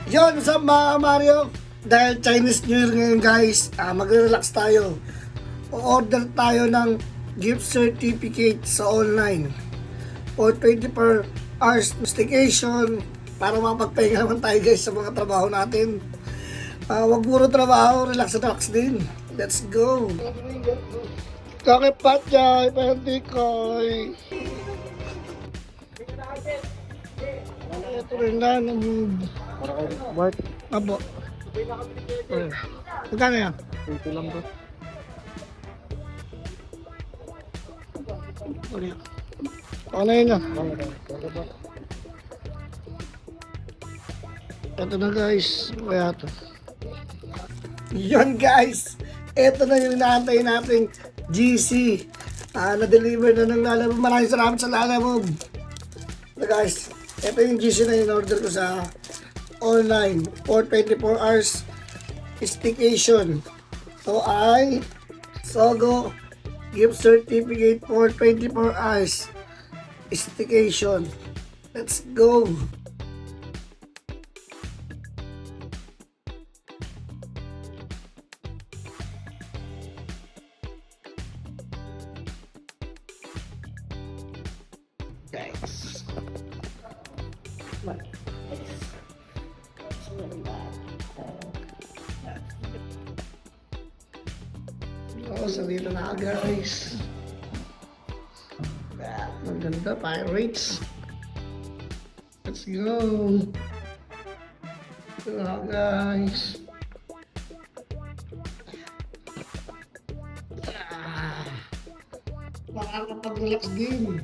Yun, sa mga Mario, dahil Chinese New Year ngayon guys, magre-relax tayo. O-order tayo ng gift certificate sa online for 24 hours staycation para mapagpahinga naman tayo guys sa mga trabaho natin. Wag puro trabaho, relax din. Let's go! Kakip Jai, Pentikoy! Ito rin na, Mark, abo. Magkano yan? ito lang bro. Ano yun na? Ito na guys, kaya ito. Yun guys, ito na yung inaantay natin GC. Na-deliver na ng Lalamove. Maraming salamat sa Lalamove. So guys, ito yung GC na in-order ko sa online for 24 hours staycation. So ay Sogo gift certificate for 24 hours staycation. Let's go! Guys. So dito na guys. Maganda, Pirates. Let's go. Ito na guys. Makakapag-relax din.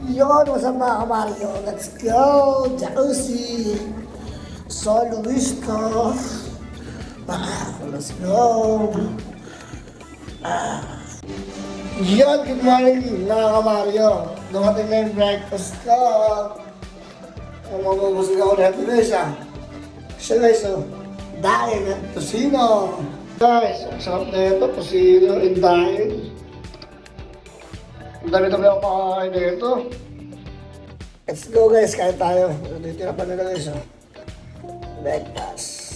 Yon, masama ka Mario. Let's go! Jacuzzi! Solo Vista! Let's go! Yon, good morning mga ka-Mario. Dumating na yung breakfast ko. Mamabusog ako na happiness Siya guys, dahil ng tosino. Guys, ang sarap na ito. Tosino and dahil. Ang dami-dami ako makakain dito. Let's go guys, kain tayo. Dito na pa nila guys. Breakfast.